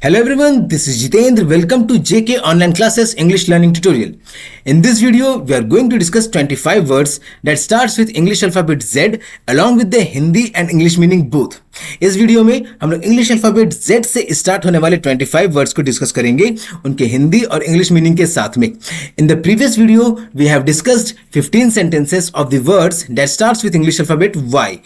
Hello everyone, this is Jitendra. Welcome to JK Online Classes English Learning Tutorial. In this video, we are going to discuss 25 words that starts with English alphabet Z along with the Hindi and English meaning both. इस video में हम लोग English alphabet Z से start होने वाले 25 words को discuss करेंगे उनके हिंदी और इंग्लिश मीनिंग के साथ में. In the previous video we have discussed 15 sentences of the words that starts with English alphabet Y.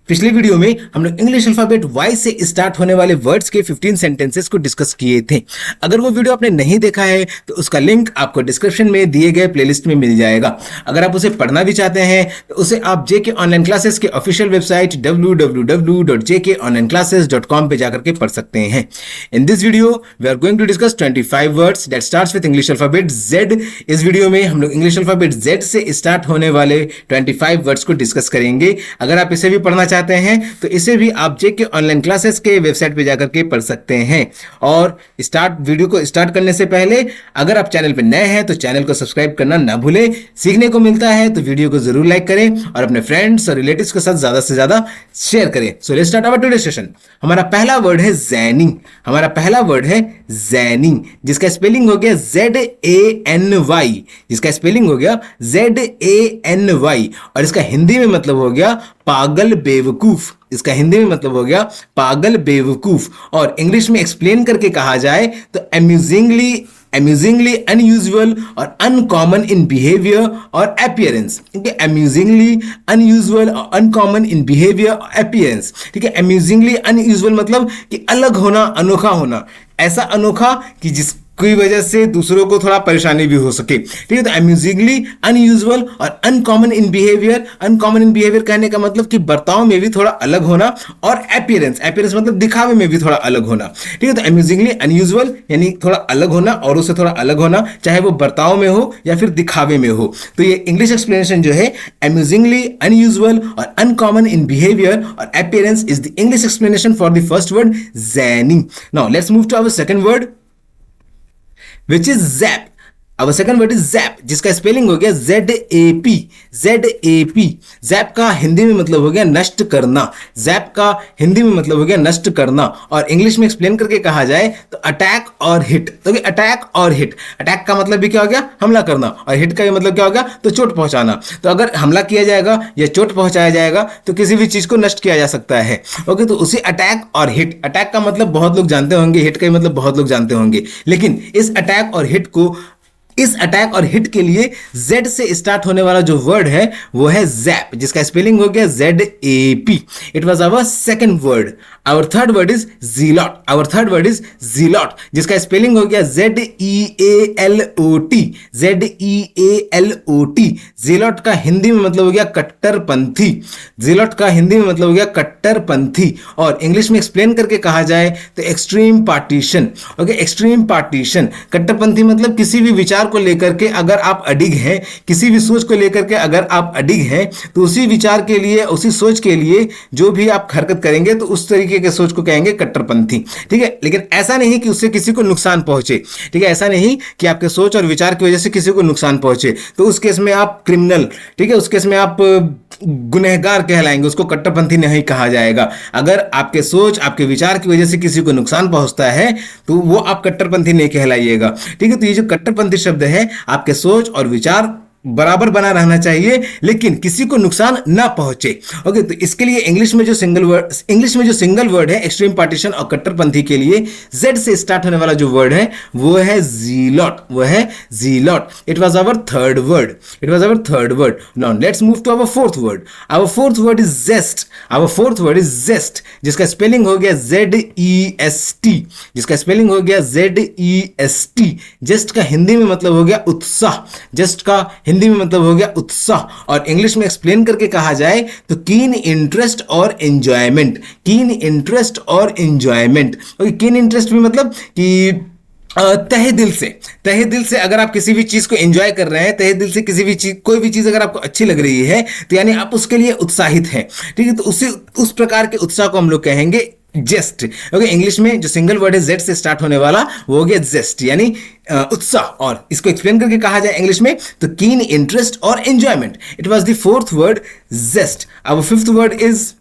पिछले वीडियो में हम लोग इंग्लिश अल्फाबेट Y से स्टार्ट होने वाले वर्ड्स के 15 सेंटेंसेस को डिस्कस किए थे. अगर वो वीडियो आपने नहीं देखा है तो उसका लिंक आपको डिस्क्रिप्शन में दिए गए प्लेलिस्ट में मिल जाएगा. अगर आप उसे पढ़ना भी चाहते हैं तो उसे आप जेके ऑनलाइन क्लासेस के ऑफिशियल वेबसाइट www.jkonlineclasses.com पे जाकर के पढ़ सकते हैं. In this video we are going to discuss 25 words that starts with English alphabet Z. इस वीडियो में हम लोग इंग्लिश अल्फाबेट Z से स्टार्ट होने वाले 25 वर्ड्स को डिस्कस करेंगे. अगर आप इसे भी पढ़ना चाहते हैं तो इसे भी आप जेके ऑनलाइन क्लासेस के वेबसाइट पे जाकर के पढ़ सकते हैं. और वीडियो को स्टार्ट करने से पहले अगर आप चैनल पे नए हैं तो चैनल को सब्सक्राइब करना ना भूलें. सीखने को मिलता है तो वीडियो को जरूर लाइक करें और अपने फ्रेंड्स और रिलेटिव्स के साथ ज्यादा से ज्यादा शेयर करें. So let's start our today session. हमारा पहला वर्ड है ज़ैनी. हमारा पहला वर्ड है ज़ैनी जिसका स्पेलिंग हो गया ZANY. जिसका स्पेलिंग हो गया ZANY और इसका हिंदी में मतलब हो गया पागल बेवकूफ. इसका हिंदी में मतलब हो गया पागल बेवकूफ. और इंग्लिश में एक्सप्लेन करके कहा जाए तो अम्यूजिंगली अनयूजुअल और अनकॉमन इन बिहेवियर और अपीयरेंस. ठीक है, अम्यूजिंगली अनयूजुअल और अनकॉमन इन बिहेवियर और अपीयरेंस. ठीक है, अम्यूजिंगली अनयूजुअल मतलब कि अलग होना, अनोखा होना, ऐसा अनोखा कि जिसकी वजह से दूसरों को थोड़ा परेशानी भी हो सके. ठीक है, तो अम्यूजिंगली अनयूजुअल और uncommon in behaviour. Uncommon in behaviour कहने का मतलब कि बर्ताव में भी थोड़ा अलग होना और अपीयरेंस मतलब दिखावे में भी थोड़ा अलग होना. ठीक है, तो अम्यूजिंगली अनयूजुअल यानी थोड़ा अलग होना, औरों से थोड़ा अलग होना, चाहे वो बर्ताव में हो या फिर दिखावे में हो. तो ये इंग्लिश एक्सप्लेनेशन जो है अम्यूजिंगली अनयूजुअल और अनकॉमन इन बिहेवियर और appearance is the English explanation for the first word zany. Now let's move to our second word which is zap. अब सेकंड वर्ड इज जैप जिसका spelling हो गया ZAP. JAP का हिंदी में मतलब हो गया नष्ट करना. जैप का हिंदी में मतलब हो गया नष्ट करना. और इंग्लिश में एक्सप्लेन करके कहा जाए तो अटैक और हिट. तो अटैक और हिट, अटैक का मतलब भी क्या हो गया, हमला करना, और हिट का भी मतलब क्या हो गया, तो चोट पहुंचाना. तो अगर हमला किया जाएगा या चोट पहुंचाया जाएगा तो किसी भी चीज को नष्ट किया जा सकता है. ओके, तो उसी अटैक और हिट, अटैक का मतलब बहुत लोग जानते होंगे, हिट का मतलब बहुत लोग जानते होंगे, लेकिन इस अटैक और हिट के लिए Z से स्टार्ट होने वाला जो वर्ड है वो है जैप जिसका स्पेलिंग हो गया ZAP. It was our second word. Our third word is zealot जिसका स्पेलिंग हो गया ZEALOT. ज़ीलॉट का हिंदी में मतलब हो गया कट्टरपंथी. और इंग्लिश में एक्सप्लेन करके कहा जाए तो extreme partition. Okay, extreme partition. कट्टरपंथी मतलब किसी भी विचार को लेकर के अगर आप अडिग हैं, किसी भी सोच को लेकर के अगर आप अडिग हैं तो उसी विचार के लिए, उसी सोच के लिए जो भी आप हरकत करेंगे तो उस तरीके के सोच को कहेंगे कट्टरपंथी. ठीक है, लेकिन ऐसा नहीं कि उससे किसी को नुकसान पहुंचे. ठीक है, ऐसा नहीं कि आपके सोच और विचार की वजह से किसी को नुकसान पहुंचे तो उस केस में आप क्रिमिनल, ठीक है, उस केस में आप गुनहगार कहलाएंगे, उसको कट्टरपंथी नहीं कहा जाएगा. अगर आपके सोच, आपके विचार की वजह से किसी को नुकसान पहुंचता है तो वो आप कट्टरपंथी नहीं कहलाइएगा. ठीक है, तो ये जो कट्टरपंथी शब्द है, आपके सोच और विचार बराबर बना रहना चाहिए लेकिन किसी को नुकसान ना पहुंचे. ओके, तो इसके लिए इंग्लिश में जो सिंगल वर्ड है एक्सट्रीम पार्टीशन और कट्टरपंथी के लिए Z से स्टार्ट होने वाला जो वर्ड है वो है zealot. It was our third word. Now let's move to our fourth word. Our fourth word is jest जिसका स्पेलिंग हो गया ZEST. जेस्ट का हिंदी में मतलब हो गया उत्साह. हिंदी में मतलब हो गया उत्साह. और इंग्लिश में एक्सप्लेन करके कहा जाए तो कीन इंटरेस्ट और एंजॉयमेंट. और कीन इंटरेस्ट भी मतलब कि तहे दिल से अगर आप किसी भी चीज को एंजॉय कर रहे हैं, तहे दिल से कोई भी चीज अगर आपको अच्छी लग रही है तो यानी आप उसके लिए उत्साहित हैं. ठीक है, तो उस प्रकार के उत्साह को हम लोग कहेंगे जेस्ट. ओके, इंग्लिश में जो सिंगल वर्ड है Z से स्टार्ट होने वाला वो हो गया जेस्ट यानी उत्साह. और इसको एक्सप्लेन करके कहा जाए इंग्लिश में तो कीन इंटरेस्ट और enjoyment. It was the fourth word jest. Our fifth word is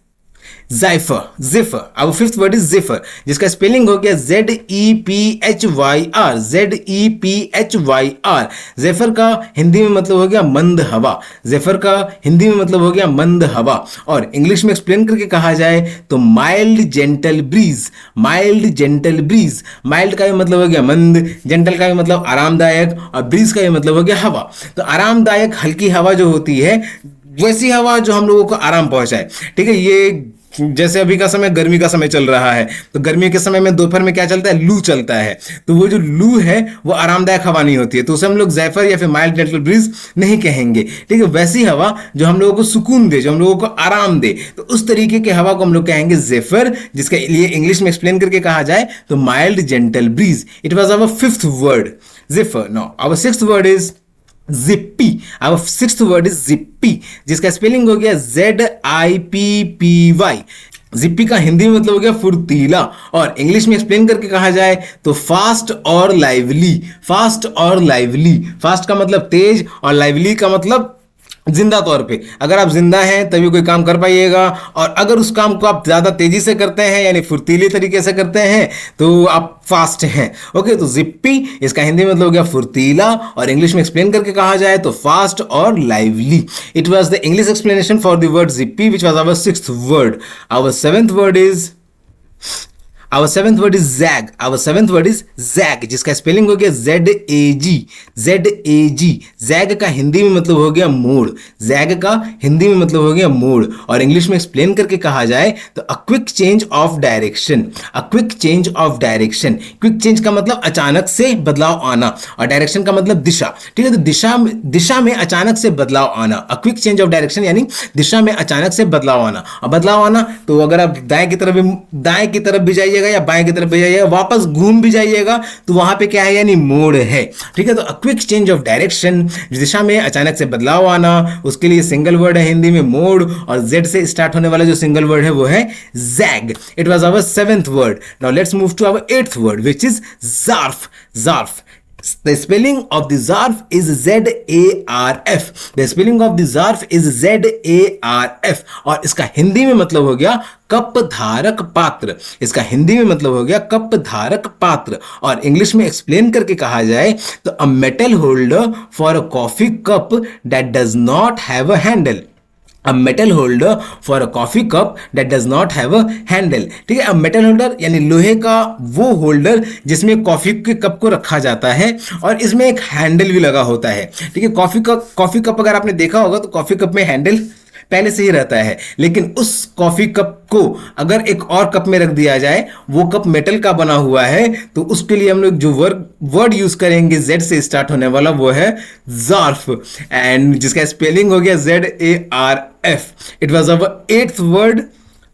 zephyr, zephyr. अब फिफ्थ वर्ड इज जिफर, जिसका स्पेलिंग हो गया ZEPHYR, ZEPHYR। जेफर का हिंदी में मतलब हो गया मंद हवा, जेफर का हिंदी में मतलब हो गया मंद हवा। और इंग्लिश में एक्सप्लेन करके कहा जाए तो mild gentle breeze, mild gentle breeze. Mild का भी मतलब हो गया मंद, जेंटल का भी मतलब आरामदायक, और ब्रीज का भी मतलब हो गया हवा। तो आरामदायक हल्की हवा जो होती है, वैसी हवा जो हम लोगों को आराम पहुंचाए, ठीक है। ये जैसे अभी का समय गर्मी का समय चल रहा है, तो गर्मी के समय में दोपहर में क्या चलता है, लू चलता है। तो वो जो लू है वो आरामदायक हवा नहीं होती है, तो उसे हम लोग ज़ैफर या फिर माइल्ड जेंटल ब्रीज नहीं कहेंगे, ठीक है। वैसी हवा जो हम लोगों को सुकून दे, जो हम लोगों को आराम दे, तो उस तरीके की हवा को हम लोग कहेंगे ज़ेफर, जिसके लिए इंग्लिश में एक्सप्लेन करके कहा जाए तो mild gentle breeze. It was our fifth word, zephyr. Now our sixth word is zippy. अब सिक्स्थ वर्ड इज जिप्पी, जिसका स्पेलिंग हो गया ZIPPY। जिप्पी का हिंदी में मतलब हो गया फुर्तीला, और इंग्लिश में एक्सप्लेन करके कहा जाए तो फास्ट और लाइवली, फास्ट और लाइवली। फास्ट का मतलब तेज, और लाइवली का मतलब जिंदा तौर पे। अगर आप जिंदा हैं तभी कोई काम कर पाइएगा, और अगर उस काम को आप ज्यादा तेजी से करते हैं यानी फुर्तीले तरीके से करते हैं तो आप फास्ट हैं। ओके, तो जिप्पी इसका हिंदी मतलब हो गया फुर्तीला, और इंग्लिश में एक्सप्लेन करके कहा जाए तो फास्ट और lively. It was the English explanation for the word zippy, which was our sixth word. Our seventh word is Our seventh word is zag. Our seventh word is zag, जिसका spelling हो गया ZAG, ZAG। zag का हिंदी में मतलब हो गया मोड़, zag का हिंदी में मतलब हो गया मोड़, और इंग्लिश में एक्सप्लेन करके कहा जाए तो a quick change of direction, a quick change of direction. Quick change का मतलब अचानक से बदलाव आना, और डायरेक्शन का मतलब दिशा, ठीक है। तो दिशा में अचानक से बदलाव आना, अ क्विक चेंज ऑफ डायरेक्शन यानी दिशा में अचानक से बदलाव आना। और बदलाव आना तो अगर आप दाएं की तरफ भी जाइएगा या बाएं की तरफ भी जाइएगा, वापस घूम भी जाइएगा, तो वहां पे क्या है, यानी मोड़ है, ठीक है। तो a quick change of direction, दिशा में अचानक से बदलाव आना, उसके लिए सिंगल वर्ड है हिंदी में मोड़, और जेड से स्टार्ट होने वाला जो सिंगल वर्ड है वो है zag. It was our seventh word. Now let's move to our eighth word, which is zarf, zarf. The spelling of the zarf is ZARF. The spelling of the zarf is ZARF. और इसका हिंदी में मतलब हो गया cup धारक पात्र, इसका हिंदी में मतलब हो गया कप धारक पात्र। और इंग्लिश में एक्सप्लेन करके कहा जाए तो a metal holder for a coffee cup that does not have a handle. A metal holder for a coffee cup that does not have a handle, ठीक है। अब मेटल होल्डर यानी लोहे का वो होल्डर जिसमें कॉफी के कप को रखा जाता है, और इसमें एक हैंडल भी लगा होता है, ठीक है। कॉफी कप अगर आपने देखा होगा तो कॉफी कप में हैंडल पहले से ही रहता है, लेकिन उस कॉफी कप को अगर एक और कप में रख दिया जाए, वो कप मेटल का बना हुआ है, तो उसके लिए हम लोग जो वर्ड यूज करेंगे जेड से स्टार्ट होने वाला वो है ज़ार्फ, एंड जिसका स्पेलिंग हो गया ZARF। It was our eighth word.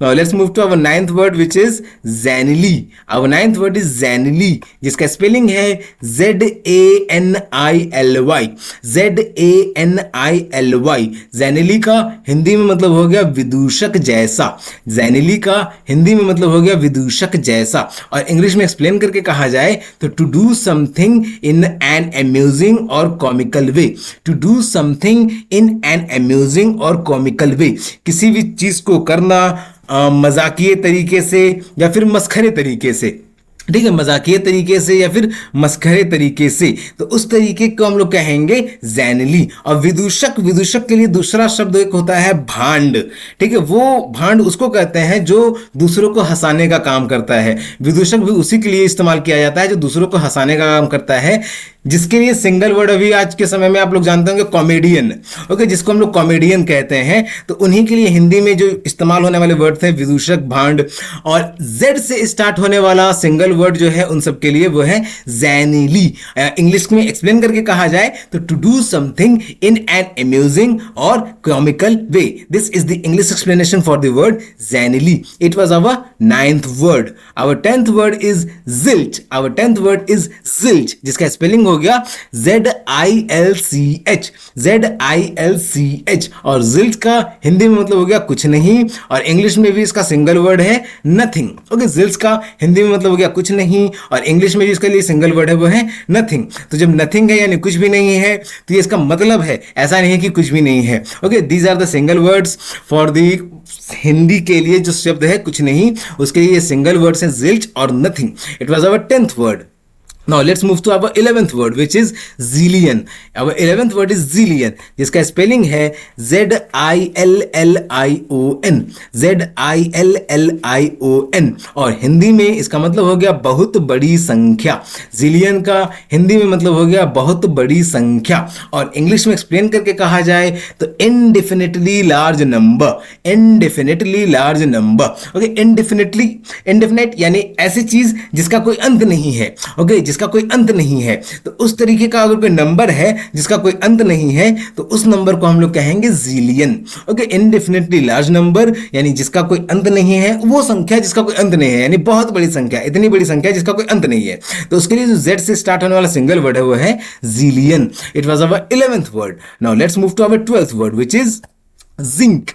Now let's move to our ninth word, which is zanily. Our ninth word is zanily, जिसका स्पेलिंग है ZANILY, ZANILY। zanily का हिंदी में मतलब हो गया विदूषक जैसा, zanily का हिंदी में मतलब हो गया विदूषक जैसा। और इंग्लिश में एक्सप्लेन करके कहा जाए तो to do something in an amusing और comical way, to do something in an amusing और कॉमिकल वे। किसी भी चीज को करना मजाकिये तरीके से या फिर मस्खरे तरीके से, ठीक है, मजाकिये तरीके से या फिर मस्खरे तरीके से, तो उस तरीके को हम लोग कहेंगे जैनली। और विदूषक, विदूषक के लिए दूसरा शब्द एक होता है भांड, ठीक है। वो भांड उसको कहते हैं जो दूसरों को हंसाने का काम करता है। विदूषक भी उसी के लिए इस्तेमाल किया जाता है जो दूसरों को हंसाने का काम करता है, जिसके लिए सिंगल वर्ड अभी आज के समय में आप लोग जानते होंगे कॉमेडियन, ओके, जिसको हम लोग कॉमेडियन कहते हैं। तो उन्हीं के लिए हिंदी में जो इस्तेमाल होने वाले वर्ड थे विदूषक, भांड, और जेड से स्टार्ट होने वाला सिंगल वर्ड जो है उन सब के लिए वो है जैनिली। इंग्लिश में एक्सप्लेन करके कहा जाए तो to do something in an amusing और comical way. This is the English explanation for the word zanily. It was our ninth word. Our 10th word is jilt. Our 10th word is jilt, जिसका spelling हो गया ZILCH, ZILCH। और zilch का हिंदी में मतलब हो गया कुछ नहीं, और इंग्लिश में भी इसका सिंगल वर्ड है नथिंग। ओके, जिल्च का हिंदी में मतलब हो गया कुछ नहीं, और इंग्लिश में भी इसके लिए सिंगल वर्ड है वो है नथिंग। तो जब नथिंग है यानी कुछ भी नहीं है, तो ये इसका मतलब है, ऐसा नहीं है कि कुछ भी नहीं है। Okay, these are the single words for the Hindi के लिए जो शब्द है कुछ नहीं, उसके लिए सिंगल वर्ड्स हैं जिल्च और nothing. It was our 10th word. Now let's move to our 11th word, which is zillion. Our 11th word is zillion, जिसका स्पेलिंग है ZILLION, ZILLION। और हिंदी में इसका मतलब हो गया बहुत बड़ी संख्या। जिलियन का हिंदी में मतलब हो गया बहुत बड़ी संख्या, और इंग्लिश में एक्सप्लेन करके कहा जाए तो indefinitely large number, indefinitely large number. Okay, indefinitely, indefinite यानी ऐसी चीज जिसका कोई अंत नहीं है। ओके, जिसका कोई अंत नहीं है, तो उस तरीके का अगर कोई नंबर है जिसका कोई अंत नहीं है, तो उस नंबर को हम लोग कहेंगे zillion. Okay, indefinitely large number यानी जिसका कोई अंत नहीं है, वो संख्या जिसका कोई अंत नहीं है, यानी बहुत बड़ी संख्या, इतनी बड़ी संख्या जिसका कोई अंत नहीं है। तो उसके लिए जो Z से स्टार्ट होने वाला सिंगल वर्ड है वो है zillion. It was our 11th word. Now let's move to our 12th word, which is zinc.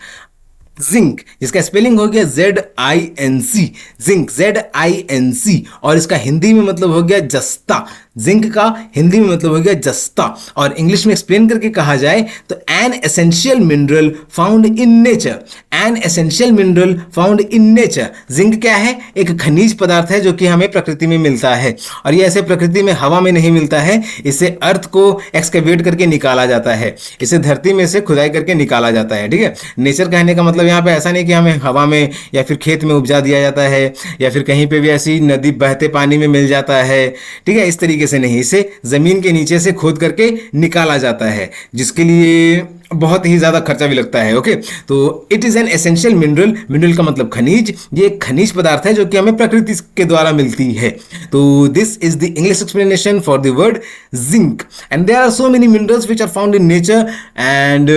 Zinc, जिसका स्पेलिंग हो गया ZINC, जिंक, ZINC। और इसका हिंदी में मतलब हो गया जस्ता। जिंक का हिंदी में मतलब हो गया जस्ता, और इंग्लिश में एक्सप्लेन करके कहा जाए तो an essential mineral found in nature, an essential mineral found in nature. Zinc क्या है? एक खनिज पदार्थ है जो कि हमें प्रकृति में मिलता है, और ये ऐसे प्रकृति में हवा में नहीं मिलता है, इसे अर्थ को एक्सकेवेट करके निकाला जाता है, इसे धरती में से खुदाई करके निकाला जाता है। ठीक है, नेचर कहने का मतलब यहाँ पे ऐसा नहीं कि हमें हवा में या फिर खेत में उपजा दिया जाता है, या फिर कहीं पे भी ऐसी नदी बहते पानी में मिल जाता है। ठीक है, इस तरीके से नहीं, इसे जमीन के नीचे से खोद करके निकाला जाता है, जिसके लिए बहुत ही ज्यादा खर्चा भी लगता है। ओके, तो it is an essential mineral, mineral का मतलब खनिज, ये एक खनिज पदार्थ है जो कि हमें प्रकृति के द्वारा मिलती है। तो this is the English explanation for the word zinc. And there are so many minerals which are found in nature. And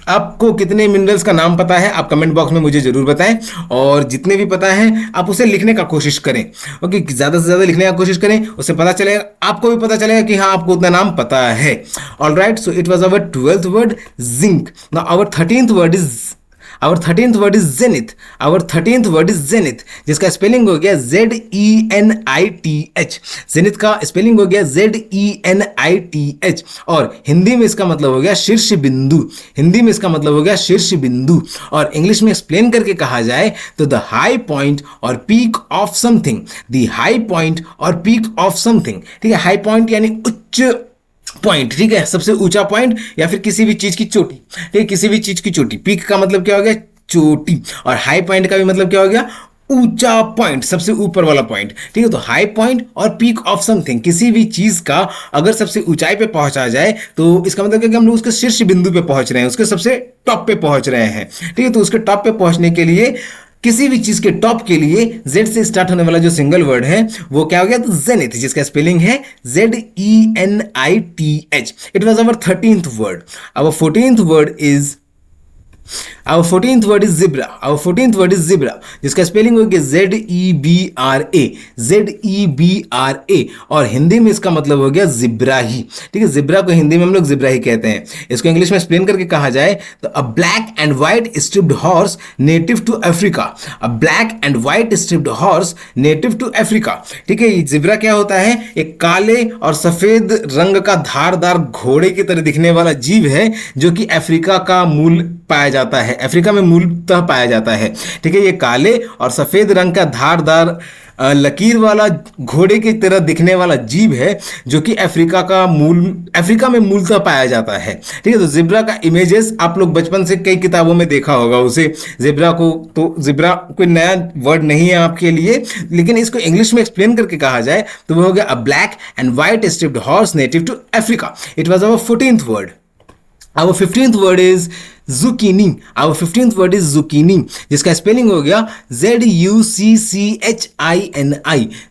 आपको कितने मिनरल्स का नाम पता है आप कमेंट बॉक्स में मुझे जरूर बताएं, और जितने भी पता है आप उसे लिखने का कोशिश करें। ओके, ज्यादा से ज्यादा लिखने का कोशिश करें, उससे पता चलेगा, आपको भी पता चलेगा कि हाँ आपको उतना नाम पता है। Alright, so it was our 12th word zinc. Now our 13th word is zenith. Our 13th word is zenith, जिसका स्पेलिंग हो गया ZENITH। zenith का स्पेलिंग हो गया ZENITH, और हिंदी में इसका मतलब हो गया शीर्ष बिंदु, हिंदी में इसका मतलब हो गया शीर्ष बिंदु। और इंग्लिश में एक्सप्लेन करके कहा जाए तो द हाई पॉइंट और peak of something, the high point और पीक ऑफ समथिंग। ठीक है, हाई पॉइंट यानी उच्च पॉइंट, ठीक है, सबसे ऊंचा पॉइंट, या फिर किसी भी चीज की चोटी। ठीक है, किसी भी चीज की चोटी। पीक का मतलब क्या हो गया? चोटी। और हाई पॉइंट का भी मतलब क्या हो गया? ऊंचा पॉइंट, सबसे ऊपर वाला पॉइंट। ठीक है, तो हाई पॉइंट और पीक ऑफ समथिंग, किसी भी चीज का अगर सबसे ऊंचाई पे पहुंचा जाए तो इसका मतलब क्या कि हम लोग उसके शीर्ष बिंदु पे पहुंच रहे हैं, उसके सबसे टॉप पे पहुंच रहे हैं। ठीक है, तो उसके टॉप पे पहुंचने के लिए, किसी भी चीज के टॉप के लिए Z से स्टार्ट होने वाला जो सिंगल वर्ड है वो क्या हो गया? तो जेनिथ, जिसका स्पेलिंग है ZENITH। It was our 13th word. Our 14th word is zebra। Our 14th word is zebra, जिसका स्पेलिंग होगी ZEBRA, ZEBRA, और हिंदी में इसका मतलब हो गया जिब्राही। ठीक है, जिब्रा को हिंदी में हम लोग जिब्राही कहते हैं। इसको इंग्लिश में एक्सप्लेन करके कहा जाए तो a black and white striped horse native to Africa, a black and white striped horse native to Africa. ठीक है, जिब्रा क्या होता है? एक काले और सफेद रंग का धारदार घोड़े की तरह दिखने वाला जीव है जो कि अफ्रीका का मूल पाया जाता है, अफ्रीका में मूलतः पाया जाता है। ठीक है, ये काले और सफेद रंग का धारदार लकीर वाला घोड़े की तरह दिखने वाला जीव है जो कि अफ्रीका में मूलतः पाया जाता है। ठीक है, तो जिब्रा का इमेजेस आप लोग बचपन से कई किताबों में देखा होगा उसे, जिब्रा को। तो जिब्रा कोई नया वर्ड नहीं है आपके लिए, लेकिन इसको इंग्लिश में एक्सप्लेन करके कहा जाए तो वो हो गया a black and white striped horse native to Africa. It was our 14th word. Our 15th word is zucchini. Our 15th word is zucchini, जिसका स्पेलिंग हो गया ZUCCHINI,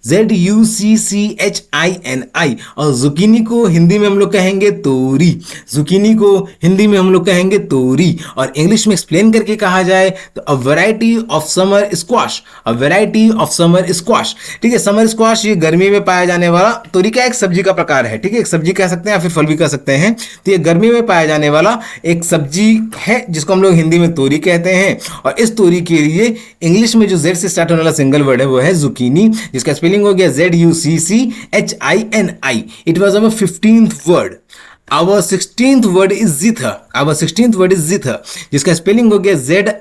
ZUCCHINI. और zucchini को हिंदी में हम लोग कहेंगे तोरी, zucchini को हिंदी में हम लोग कहेंगे तोरी. और इंग्लिश में एक्सप्लेन करके कहा जाए तो a variety of summer squash, a variety of summer squash. ठीक है, समर स्क्वाश ये गर्मी में पाया जाने वाला तोरी का एक सब्जी का प्रकार है. ठीक है, एक सब्जी कह सकते हैं या फिर फल भी कह सकते हैं. तो ये गर्मी में पाया जाने वाला एक सब्जी है जिसको हम लोग हिंदी में तोरी कहते हैं. और इस तोरी के लिए इंग्लिश में जो जेड से स्टार्ट होने वाला सिंगल वर्ड है वो है जुकीनी, जिसका स्पेलिंग हो गया ZUCCHINI. It was our 15th word. Our 16th word is zither. Our 16th word is zither, जिसका स्पेलिंग हो गया ZITHER,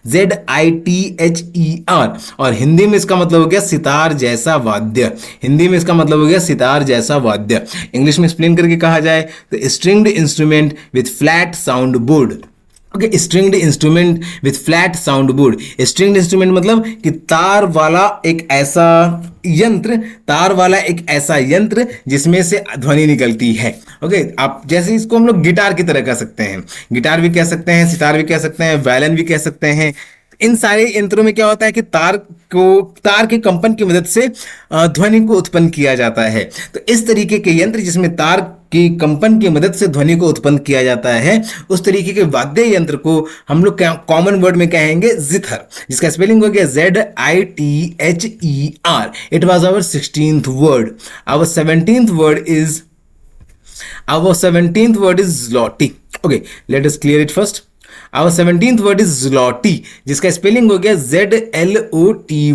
ZITHER. और हिंदी में इसका मतलब हो गया सितार जैसा वाद्य, हिंदी में इसका मतलब हो गया सितार जैसा वाद्य. इंग्लिश में एक्सप्लेन करके कहा जाए तो stringed instrument with flat sound board. Okay, stringed instrument with flat sound board. Stringed instrument मतलब कि तार वाला एक ऐसा यंत्र जिसमें से ध्वनि निकलती है. ओके, आप जैसे इसको हम लोग गिटार की तरह कह सकते हैं, गिटार भी कह सकते हैं, सितार भी कह सकते हैं, वायलिन भी कह सकते हैं. इन सारे यंत्रों में क्या होता है कि तार के कंपन की मदद से ध्वनि को उत्पन्न किया जाता है. तो इस तरीके के यंत्र जिसमें तार की कंपन की मदद से ध्वनि को उत्पन्न किया जाता है, उस तरीके के वाद्य यंत्र को हम लोग कॉमन वर्ड में कहेंगे जिथर, जिसका स्पेलिंग हो गया ZITHER. It was our 16th word. Our 17th word is zloty. Okay, let us clear it first. Our 17th word is zloty, जिसका स्पेलिंग हो गया ZLOTY.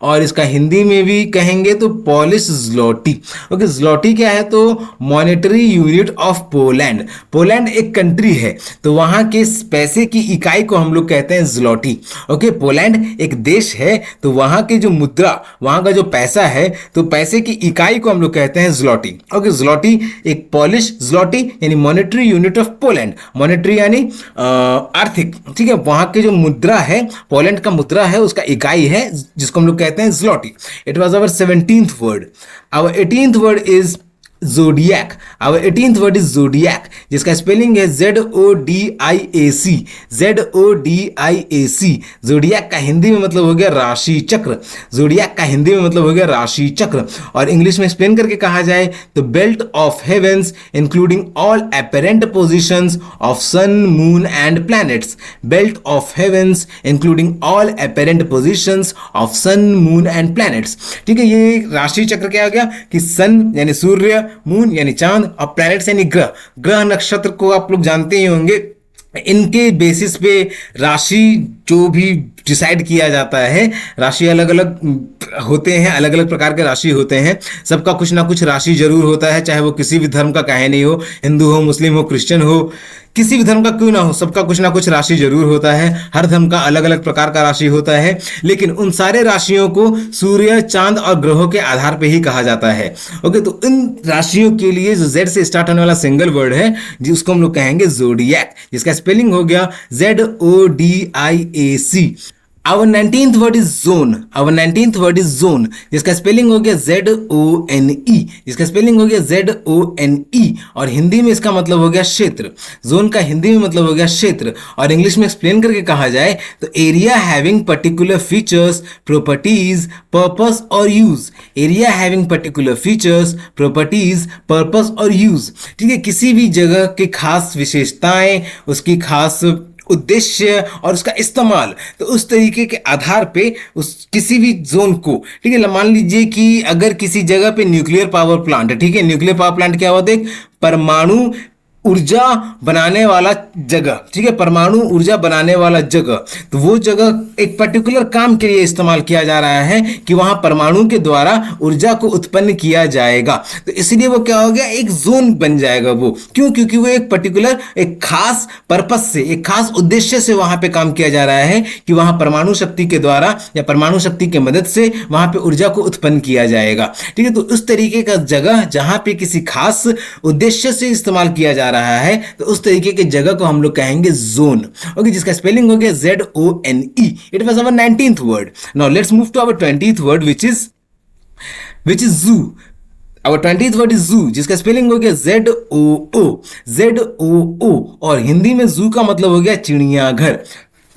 और इसका हिंदी में भी कहेंगे तो पॉलिश zloty. ओके, zloty क्या है तो monetary unit of Poland. Poland एक कंट्री है तो वहां के पैसे की इकाई को हम लोग कहते हैं zloty. ओके, पोलैंड एक देश है तो वहां की जो मुद्रा, वहां का जो पैसा है तो पैसे की इकाई को हम लोग कहते हैं zloty. ओके, zloty एक पॉलिश, zloty यानी monetary unit of Poland, monetary यानी आर्थिक. ठीक है, वहां के जो मुद्रा है, पोलैंड का मुद्रा है, उसका इकाई है जिसको हम लोग कहते हैं zloty. It was our 17th word. Our 18th word is zodiac. Our 18th word is zodiac, जिसका स्पेलिंग है ZODIAC, ZODIAC. जोडियक का हिंदी में मतलब हो गया राशि चक्र, जोडियक का हिंदी में मतलब हो गया राशि चक्र. और इंग्लिश में एक्सप्लेन करके कहा जाए तो belt of heavens including all apparent positions of sun, moon and planets. Belt of heavens including all apparent positions of sun, moon and planets. ठीक है, ये राशि चक्र क्या हो गया कि सन यानी सूर्य, मून यानी चांद और प्लैनेट्स यानी ग्रह नक्षत्र को आप लोग जानते ही होंगे. इनके बेसिस पे राशि जो भी डिसाइड किया जाता है, राशि अलग अलग होते हैं, अलग अलग प्रकार के राशि होते हैं. सबका कुछ ना कुछ राशि जरूर होता है, चाहे वो किसी भी धर्म का काहे नहीं हो, हिंदू हो, मुस्लिम हो, क्रिश्चियन हो, किसी भी धर्म का क्यों ना हो, सबका कुछ ना कुछ राशि जरूर होता है. हर धर्म का अलग अलग प्रकार का राशि होता है, लेकिन उन सारे राशियों को सूर्य, चांद और ग्रहों के आधार पे ही कहा जाता है. ओके, तो इन राशियों के लिए जो जेड से स्टार्ट होने वाला सिंगल वर्ड है जिसको हम लोग कहेंगे जोडियक, जिसका स्पेलिंग हो गया ZODIAC. Our 19th word is zone. Our 19th word is zone, जिसका स्पेलिंग हो गया ZONE, जिसका स्पेलिंग हो गया ZONE. और हिंदी में इसका मतलब हो गया क्षेत्र. जोन का हिंदी में मतलब हो गया क्षेत्र. और इंग्लिश में एक्सप्लेन करके कहा जाए तो area having particular features, properties, purpose और use. Area having particular features, properties, purpose और यूज. ठीक है, किसी भी जगह की खास विशेषताएं, उसकी खास उद्देश्य और उसका इस्तेमाल, तो उस तरीके के आधार पे उस किसी भी जोन को, ठीक है, मान लीजिए कि अगर किसी जगह पे न्यूक्लियर पावर प्लांट है. ठीक है, न्यूक्लियर पावर प्लांट क्या होता है? परमाणु ऊर्जा बनाने वाला जगह. ठीक है, परमाणु ऊर्जा बनाने वाला जगह. तो वो जगह एक पर्टिकुलर काम के लिए इस्तेमाल किया जा रहा है कि वहां परमाणु के द्वारा ऊर्जा को उत्पन्न किया जाएगा. तो इसलिए वो क्या हो गया, एक जोन बन जाएगा. वो क्यों? क्योंकि वो एक पर्टिकुलर, एक खास पर्पस से, एक खास उद्देश्य से वहां पे काम किया जा रहा है कि वहां परमाणु शक्ति के द्वारा या परमाणु शक्ति की मदद से वहां पे ऊर्जा को उत्पन्न किया जाएगा. ठीक है, तो उस तरीके का जगह जहां पे किसी खास उद्देश्य से इस्तेमाल किया जा रहा है, तो उस तरीके की जगह को हम लोग कहेंगे जोन. ओके, जिसका स्पेलिंग हो गया ZONE. It was our 19th word. Now let's move to our 20th word, which is zoo. अब 20th वर्ड इज जू, जिसका स्पेलिंग हो गया ZOO, और हिंदी में जू का मतलब हो गया चिड़ियाघर।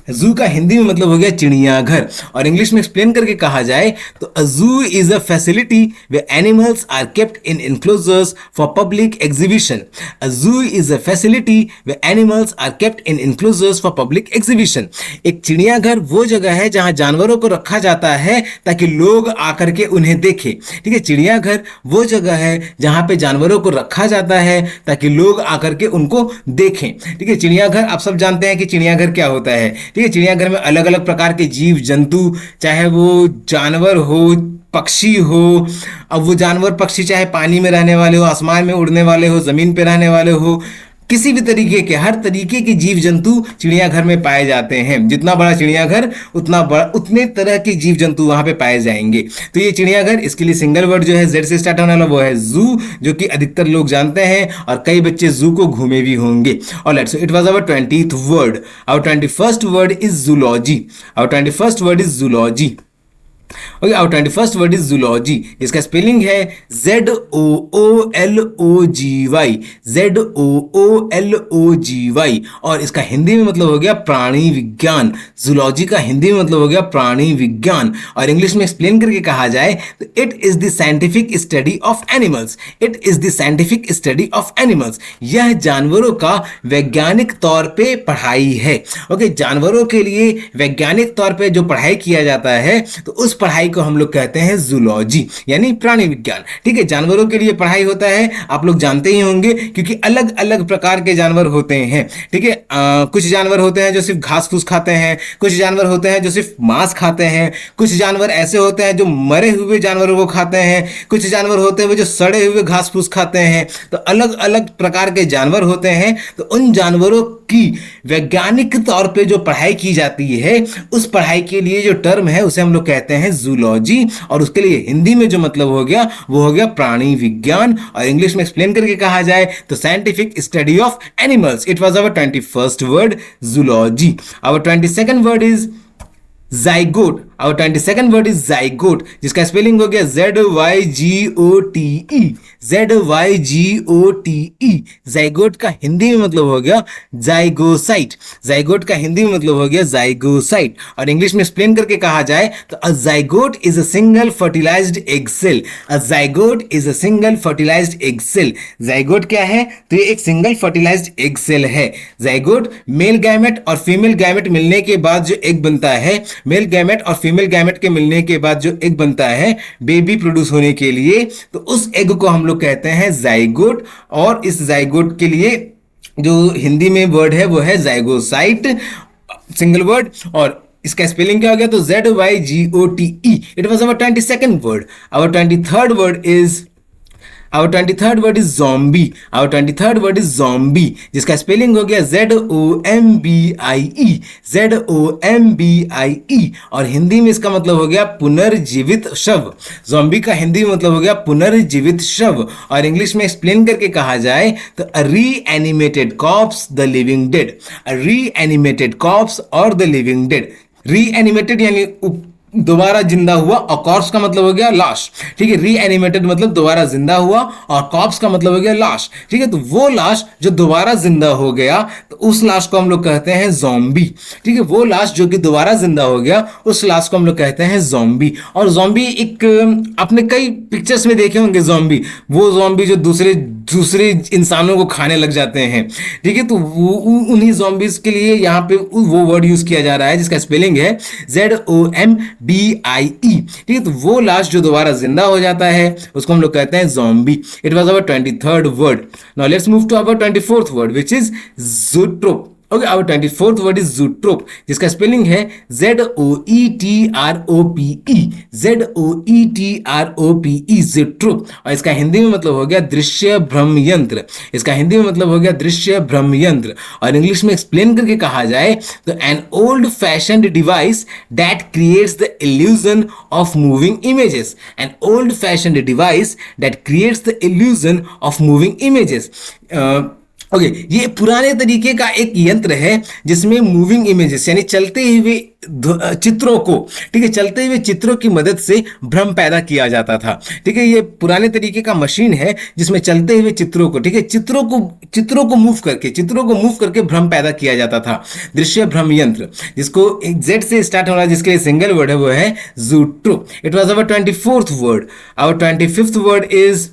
जू का हिंदी में मतलब हो गया चिड़ियाघर, और इंग्लिश में एक्सप्लेन करके कहा जाए तो a zoo is a facility where animals are kept in enclosures for public exhibition. A zoo is a facility where animals are kept in enclosures for public exhibition. एक चिड़ियाघर वो जगह है जहां जानवरों को रखा जाता है ताकि लोग आकर के उन्हें देखें। ठीक है, चिड़ियाघर वो जगह है जहां पे जानवरों को रखा जाता है ताकि लोग आकर के उनको देखें। ठीक है, चिड़ियाघर आप सब जानते हैं कि चिड़ियाघर क्या होता है। ठीक है, चिड़ियाघर में अलग अलग प्रकार के जीव जंतु, चाहे वो जानवर हो, पक्षी हो, अब वो जानवर पक्षी चाहे पानी में रहने वाले हो, आसमान में उड़ने वाले हो, जमीन पे रहने वाले हो, किसी भी तरीके के, हर तरीके के जीव जंतु चिड़ियाघर में पाए जाते हैं। जितना बड़ा चिड़ियाघर उतना बड़ा, उतने तरह के जीव जंतु वहां पे पाए जाएंगे। तो ये चिड़ियाघर, इसके लिए सिंगल वर्ड जो है जेड से स्टार्ट होने वाला वो है जू, जो कि अधिकतर लोग जानते हैं और कई बच्चे जू को घूमे भी होंगे। और let's so it was our 20th word. Our 21st word is zoology. Our 21st word is zoology. Okay, our 21st word is zoology. इसका स्पेलिंग है ZOOLOGY, ZOOLOGY, और इसका हिंदी में मतलब हो गया प्राणी विज्ञान। जूलॉजी का हिंदी में मतलब हो गया प्राणी विज्ञान, और इंग्लिश में एक्सप्लेन करके कहा जाए तो it is the scientific study of animals. It is the scientific study of animals. यह जानवरों का वैज्ञानिक तौर पे पढ़ाई है। ओके, जानवरों के लिए वैज्ञानिक तौर पे जो पढ़ाई किया जाता है तो उस पढ़ाई को हम लोग कहते हैं जूलॉजी, यानी प्राणी विज्ञान। ठीक है, जानवरों के लिए पढ़ाई होता है, आप लोग जानते ही होंगे, क्योंकि अलग अलग प्रकार के जानवर होते हैं। ठीक है, कुछ जानवर होते हैं जो सिर्फ घास फूस खाते हैं, कुछ जानवर होते हैं जो सिर्फ मांस खाते हैं, कुछ जानवर ऐसे होते हैं जो मरे हुए जानवरों को खाते हैं, कुछ जानवर होते हैं जो सड़े हुए घास फूस खाते हैं। तो अलग अलग प्रकार के जानवर होते हैं, तो उन जानवरों की वैज्ञानिक तौर पे जो पढ़ाई की जाती है, उस पढ़ाई के लिए जो टर्म है उसे हम लोग कहते हैं जूलॉजी, और उसके लिए हिंदी में जो मतलब हो गया वो हो गया प्राणी विज्ञान, और इंग्लिश में एक्सप्लेन करके कहा जाए तो scientific study of animals. It was our 21st word zoology. Our 22nd word is zygote। Our 22nd word is zygote, जिसका स्पेलिंग हो गया ZYGOTE, ZYGOTE। zygote का हिंदी में मतलब हो गया जाइगोसाइट। zygote का हिंदी में मतलब हो गया जाइगोसाइट, और इंग्लिश में एक्सप्लेन करके कहा जाए तो a zygote is a single fertilised egg cell. A zygote is a single fertilised egg cell. zygote क्या है? तो ये एक सिंगल फर्टिलाइज्ड एग सेल है। zygote मेल गैमेट और फीमेल गैमेट मिलने के बाद जो एग बनता है, मेल गैमेट और फीमेल गैमेट के मिलने के बाद जो एग बनता है बेबी प्रोड्यूस होने के लिए, तो उस एग को हम लोग कहते हैं जाइगोट, और इस जाइगोट के लिए जो हिंदी में वर्ड है वो है जाइगोसाइट, सिंगल वर्ड, और इसका स्पेलिंग क्या हो गया? तो ZYGOTE। It was our 22nd word. Our 23rd word is Our 23rd word is zombie। Our 23rd word is zombie, जिसका स्पेलिंग हो गया ZOMBIE, ZOMBIE, और हिंदी में इसका मतलब हो गया पुनर्जीवित शव। zombie का हिंदी में मतलब हो गया पुनर्जीवित शव, और इंग्लिश में एक्सप्लेन करके कहा जाए तो a reanimated corpse the living dead. A reanimated corpse और द लिविंग डेड। रीएनिमेटेड यानी दोबारा जिंदा हुआ, और कॉर्प्स का मतलब हो गया लाश। ठीक है, रीएनिमेटेड मतलब दोबारा जिंदा हुआ, और कॉर्प्स का मतलब हो गया लाश। ठीक है, तो वो लाश जो दोबारा जिंदा हो गया, तो उस लाश को हम लोग कहते हैं ज़ॉम्बी। ठीक है, वो लाश जो कि दोबारा जिंदा हो गया, उस लाश को हम लोग कहते हैं ज़ॉम्बी। और ज़ॉम्बी एक, आपने कई पिक्चर्स में देखे होंगे ज़ॉम्बी, वो ज़ॉम्बी जो दूसरे इंसानों को खाने लग जाते हैं। ठीक है, तो उन्हीं ज़ॉम्बीज के लिए यहाँ पे वो वर्ड यूज किया जा रहा है, जिसका स्पेलिंग है ZOMBIE। ठीक है, तो वो लाश जो दोबारा जिंदा हो जाता है उसको हम लोग कहते हैं zombie. It was our 23rd word. Now let's move to our 24th word, which is zoetrope. Okay, our 24th word is zoetrope, जिसका स्पेलिंग है ZOETROPE, ZOETROPE, ज़ूट्रोप, और इसका हिंदी में मतलब हो गया दृश्य भ्रम यंत्र। इसका हिंदी में मतलब हो गया दृश्य भ्रम यंत्र, और इंग्लिश में एक्सप्लेन करके कहा जाए तो an old fashioned device that creates the illusion of moving images. An old fashioned device that creates the illusion of moving images. Okay ये पुराने तरीके का एक यंत्र है जिसमें मूविंग इमेजेस यानी चलते हुए चित्रों को, ठीक है, चलते हुए चित्रों की मदद से भ्रम पैदा किया जाता था। ठीक है, ये पुराने तरीके का मशीन है जिसमें चलते हुए चित्रों को, ठीक है, चित्रों को मूव करके भ्रम पैदा किया जाता था। दृश्य भ्रम यंत्र, जिसको जेड से स्टार्ट होना, जिसके लिए सिंगल वर्ड है वो है zoetrope. It was our 24th word. Our 25th word is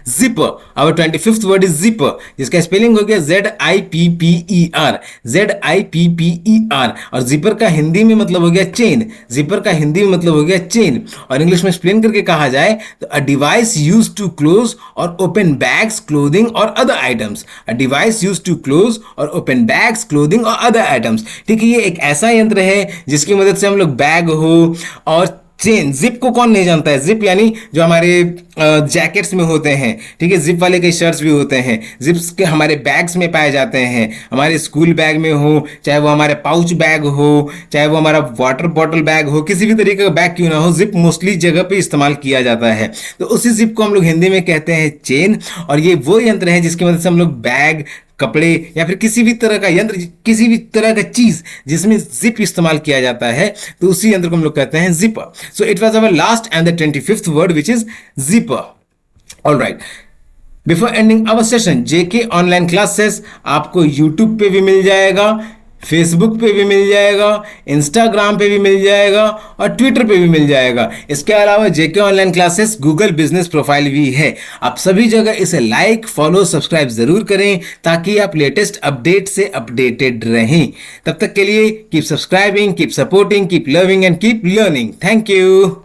zipper. Our 25th word is zipper, जिसका स्पेलिंग हो गया ZIPPER, ZIPPER। और जिपर का हिंदी में मतलब हो गया चेन, जिपर का हिंदी में मतलब हो गया चेन। और इंग्लिश में एक्सप्लेन करके कहा जाए तो a device use to close और ओपन बैग्स, क्लोथिंग और other items. A device use to close और ओपन बैग्स, क्लोथिंग और अदर आइटम्स। ठीक है, ये एक ऐसा यंत्र है जिसकी मदद से हम लोग बैग हो और चेन, जिप को कौन नहीं जानता है, जिप यानी जो हमारे जैकेट्स में होते हैं, ठीक है, जिप वाले कई शर्ट्स भी होते हैं, जिप्स के हमारे बैग्स में पाए जाते हैं। हमारे स्कूल बैग में हो, चाहे वो हमारे पाउच बैग हो, चाहे वो हमारा वाटर बॉटल बैग हो, किसी भी तरीके का बैग क्यों ना हो, जिप मोस्टली जगह पे इस्तेमाल किया जाता है। तो उसी जिप को हम लोग हिंदी में कहते हैं चेन। और ये वो यंत्र है जिसकी मदद से हम लोग बैग, कपड़े या फिर किसी भी तरह का यंत्र, किसी भी तरह का चीज जिसमें जिप इस्तेमाल किया जाता है, तो उसी यंत्र को हम लोग कहते हैं zipper. So it was our last and the 25th word which is zipper. Alright, before ending our session, JK online classes आपको यूट्यूब पे भी मिल जाएगा, फेसबुक पे भी मिल जाएगा, इंस्टाग्राम पे भी मिल जाएगा और ट्विटर पे भी मिल जाएगा। इसके अलावा JK online classes Google business profile भी है। आप सभी जगह इसे लाइक, फॉलो, सब्सक्राइब जरूर करें ताकि आप लेटेस्ट अपडेट से अपडेटेड रहें। तब तक के लिए keep subscribing, keep supporting, keep loving and keep learning. Thank you.